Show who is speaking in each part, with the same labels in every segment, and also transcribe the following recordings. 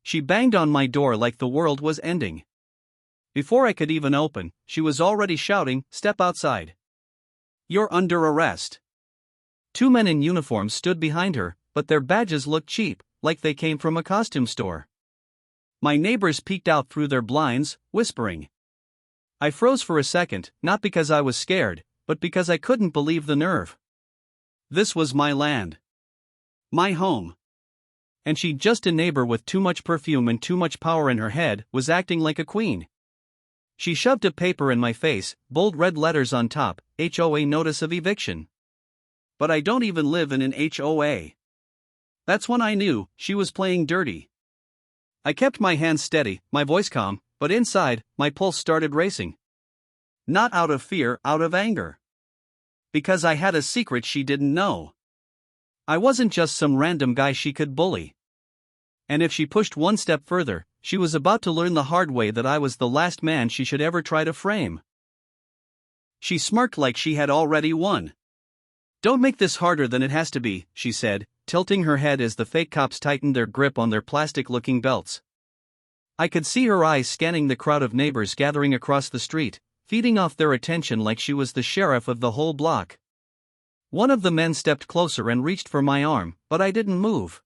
Speaker 1: She banged on my door like the world was ending. Before I could even open, she was already shouting, "Step outside. You're under arrest." Two men in uniforms stood behind her, but their badges looked cheap, like they came from a costume store. My neighbors peeked out through their blinds, whispering. I froze for a second, not because I was scared, but because I couldn't believe the nerve. This was my land. My home. And she, just a neighbor with too much perfume and too much power in her head, was acting like a queen. She shoved a paper in my face, bold red letters on top, HOA Notice of Eviction. But I don't even live in an HOA. That's when I knew she was playing dirty. I kept my hands steady, my voice calm, but inside, my pulse started racing. Not out of fear, out of anger. Because I had a secret she didn't know. I wasn't just some random guy she could bully. And if she pushed one step further, she was about to learn the hard way that I was the last man she should ever try to frame. She smirked like she had already won. "Don't make this harder than it has to be," she said, tilting her head as the fake cops tightened their grip on their plastic-looking belts. I could see her eyes scanning the crowd of neighbors gathering across the street, feeding off their attention like she was the sheriff of the whole block. One of the men stepped closer and reached for my arm, but I didn't move.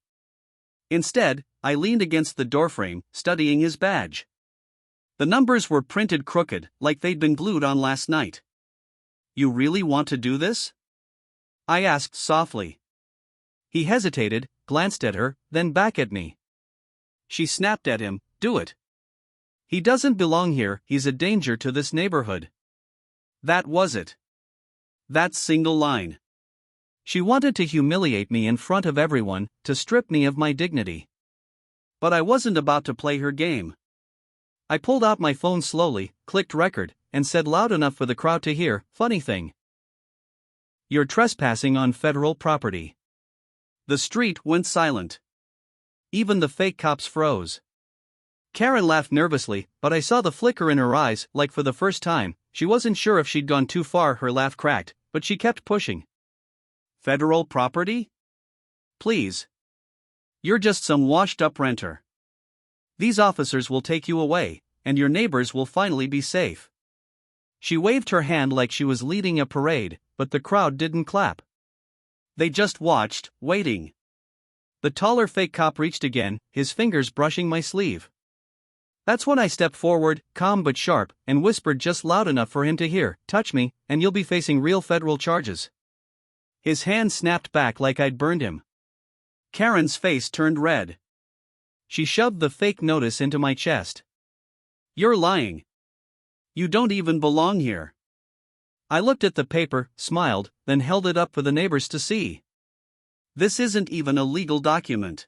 Speaker 1: Instead, I leaned against the doorframe, studying his badge. The numbers were printed crooked, like they'd been glued on last night. "You really want to do this?" I asked softly. He hesitated, glanced at her, then back at me. She snapped at him, "Do it. He doesn't belong here, he's a danger to this neighborhood." That was it. That single line. She wanted to humiliate me in front of everyone, to strip me of my dignity. But I wasn't about to play her game. I pulled out my phone slowly, clicked record, and said loud enough for the crowd to hear, "Funny thing. You're trespassing on federal property." The street went silent. Even the fake cops froze. Karen laughed nervously, but I saw the flicker in her eyes, like for the first time. She wasn't sure if she'd gone too far. Her laugh cracked, but she kept pushing. "Federal property? Please. You're just some washed-up renter. These officers will take you away, and your neighbors will finally be safe." She waved her hand like she was leading a parade, but the crowd didn't clap. They just watched, waiting. The taller fake cop reached again, his fingers brushing my sleeve. That's when I stepped forward, calm but sharp, and whispered just loud enough for him to hear, "Touch me, and you'll be facing real federal charges." His hand snapped back like I'd burned him. Karen's face turned red. She shoved the fake notice into my chest. "You're lying. You don't even belong here." I looked at the paper, smiled, then held it up for the neighbors to see. "This isn't even a legal document.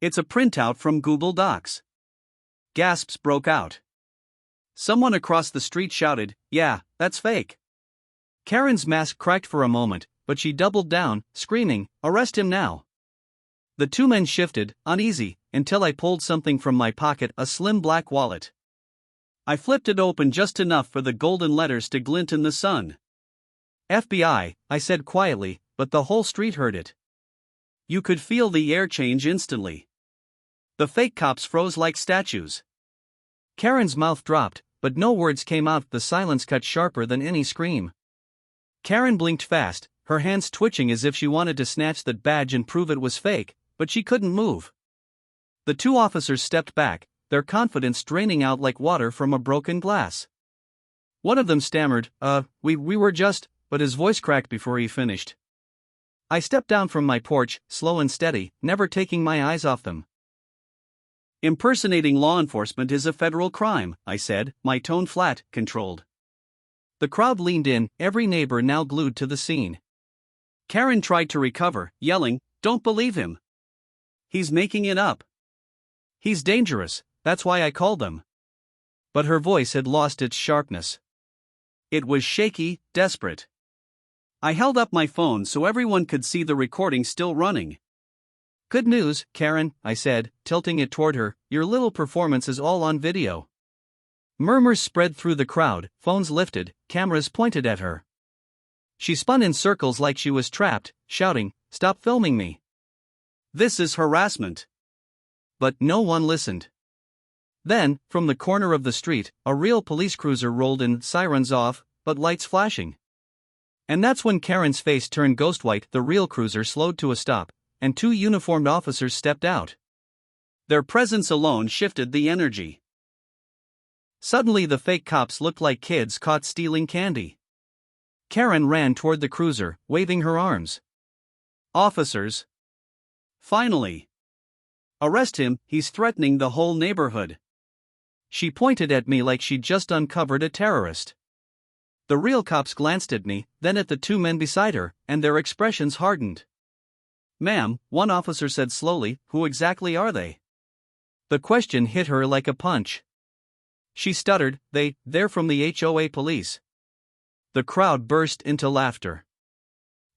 Speaker 1: It's a printout from Google Docs." Gasps broke out. Someone across the street shouted, "Yeah, that's fake." Karen's mask cracked for a moment, but she doubled down, screaming, "Arrest him now." The two men shifted, uneasy, until I pulled something from my pocket, a slim black wallet. I flipped it open just enough for the golden letters to glint in the sun. "FBI," I said quietly, but the whole street heard it. You could feel the air change instantly. The fake cops froze like statues. Karen's mouth dropped, but no words came out. The silence cut sharper than any scream. Karen blinked fast, her hands twitching as if she wanted to snatch that badge and prove it was fake, but she couldn't move. The two officers stepped back, their confidence draining out like water from a broken glass. One of them stammered, we were just," but his voice cracked before he finished. I stepped down from my porch, slow and steady, never taking my eyes off them. "Impersonating law enforcement is a federal crime," I said, my tone flat, controlled. The crowd leaned in, every neighbor now glued to the scene. Karen tried to recover, yelling, "Don't believe him. He's making it up. He's dangerous, that's why I called them." But her voice had lost its sharpness. It was shaky, desperate. I held up my phone so everyone could see the recording still running. "Good news, Karen," I said, tilting it toward her, "your little performance is all on video." Murmurs spread through the crowd, phones lifted, cameras pointed at her. She spun in circles like she was trapped, shouting, "Stop filming me. This is harassment. but no one listened. Then, from the corner of the street, a real police cruiser rolled in, sirens off, but lights flashing. And that's when Karen's face turned ghost white. The real cruiser slowed to a stop, and two uniformed officers stepped out. Their presence alone shifted the energy. Suddenly the fake cops looked like kids caught stealing candy. Karen ran toward the cruiser, waving her arms. "Officers! Finally! Arrest him, he's threatening the whole neighborhood." She pointed at me like she'd just uncovered a terrorist. The real cops glanced at me, then at the two men beside her, and their expressions hardened. "Ma'am," one officer said slowly, "who exactly are they?" The question hit her like a punch. She stuttered, They're from the HOA police." The crowd burst into laughter.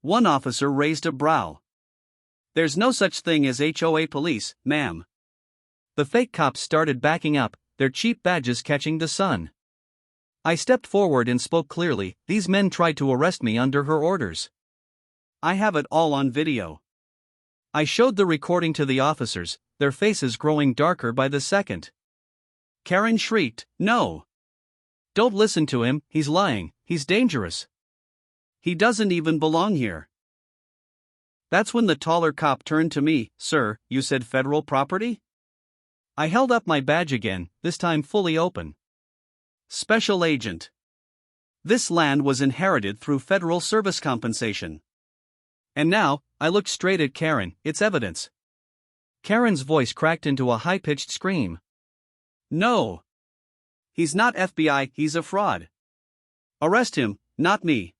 Speaker 1: One officer raised a brow. "There's no such thing as HOA police, ma'am." The fake cops started backing up, their cheap badges catching the sun. I stepped forward and spoke clearly. "These men tried to arrest me under her orders. I have it all on video." I showed the recording to the officers, their faces growing darker by the second. Karen shrieked, "No! Don't listen to him, he's lying, he's dangerous. He doesn't even belong here." That's when the taller cop turned to me. "Sir, you said federal property?" I held up my badge again, this time fully open. "Special agent. This land was inherited through federal service compensation." And now, I looked straight at Karen. "It's evidence." Karen's voice cracked into a high-pitched scream. "No! He's not FBI, he's a fraud. Arrest him, not me."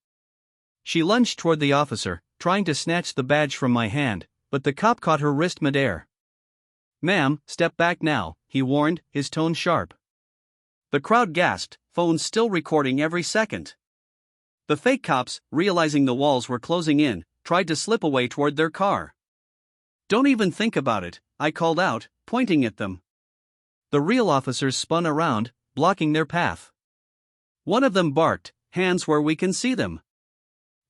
Speaker 1: She lunged toward the officer, trying to snatch the badge from my hand, but the cop caught her wrist midair. "Ma'am, step back now," he warned, his tone sharp. The crowd gasped, phones still recording every second. The fake cops, realizing the walls were closing in, tried to slip away toward their car. "Don't even think about it," I called out, pointing at them. The real officers spun around, blocking their path. One of them barked, "Hands where we can see them."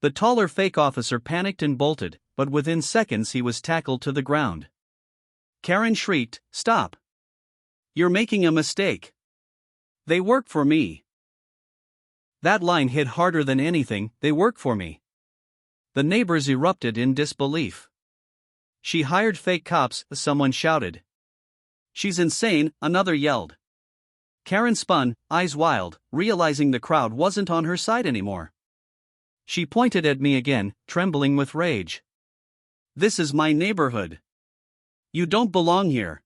Speaker 1: The taller fake officer panicked and bolted, but within seconds he was tackled to the ground. Karen shrieked, "Stop! You're making a mistake. They work for me." That line hit harder than anything. "They work for me." The neighbors erupted in disbelief. "She hired fake cops," someone shouted. "She's insane," another yelled. Karen spun, eyes wild, realizing the crowd wasn't on her side anymore. She pointed at me again, trembling with rage. "This is my neighborhood. You don't belong here."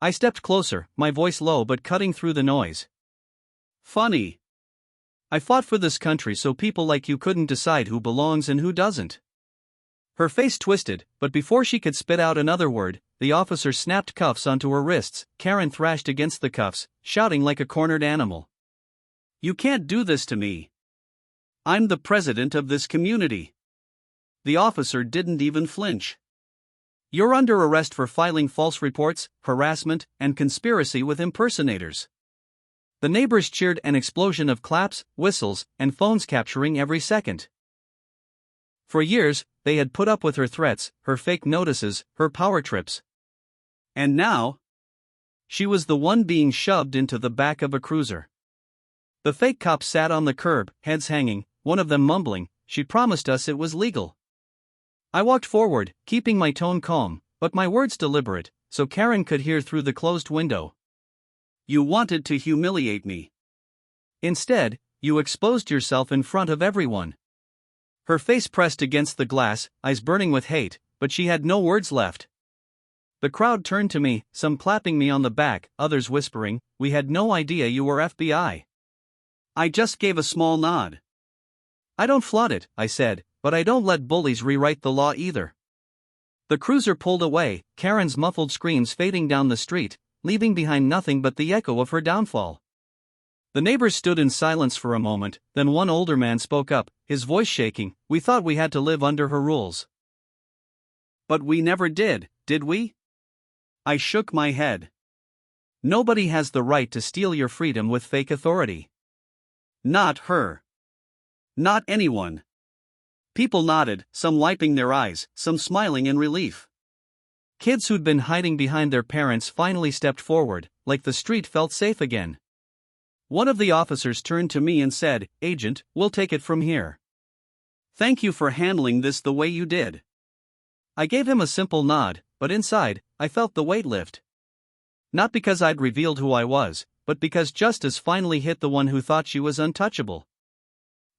Speaker 1: I stepped closer, my voice low but cutting through the noise. "Funny. I fought for this country so people like you couldn't decide who belongs and who doesn't." Her face twisted, but before she could spit out another word, the officer snapped cuffs onto her wrists. Karen thrashed against the cuffs, shouting like a cornered animal. "You can't do this to me. I'm the president of this community." The officer didn't even flinch. "You're under arrest for filing false reports, harassment, and conspiracy with impersonators." The neighbors cheered, an explosion of claps, whistles, and phones capturing every second. For years, they had put up with her threats, her fake notices, her power trips. And now, she was the one being shoved into the back of a cruiser. The fake cops sat on the curb, heads hanging, one of them mumbling, "She promised us it was legal." I walked forward, keeping my tone calm, but my words deliberate, so Karen could hear through the closed window. "You wanted to humiliate me. Instead, you exposed yourself in front of everyone." Her face pressed against the glass, eyes burning with hate, but she had no words left. The crowd turned to me, some clapping me on the back, others whispering, "We had no idea you were FBI." I just gave a small nod. "I don't flaunt it," I said, "but I don't let bullies rewrite the law either." The cruiser pulled away, Karen's muffled screams fading down the street, leaving behind nothing but the echo of her downfall. The neighbors stood in silence for a moment, then one older man spoke up, his voice shaking, "We thought we had to live under her rules." "But we never did we?" I shook my head. "Nobody has the right to steal your freedom with fake authority. Not her. Not anyone." People nodded, some wiping their eyes, some smiling in relief. Kids who'd been hiding behind their parents finally stepped forward, like the street felt safe again. One of the officers turned to me and said, "Agent, we'll take it from here. Thank you for handling this the way you did." I gave him a simple nod, but inside, I felt the weight lift. Not because I'd revealed who I was, but because justice finally hit the one who thought she was untouchable.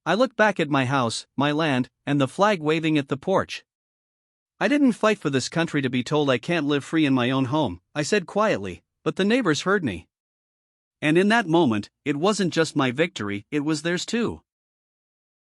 Speaker 1: I looked back at my house, my land, and the flag waving at the porch. "I didn't fight for this country to be told I can't live free in my own home," I said quietly, but the neighbors heard me. And in that moment, it wasn't just my victory, it was theirs too.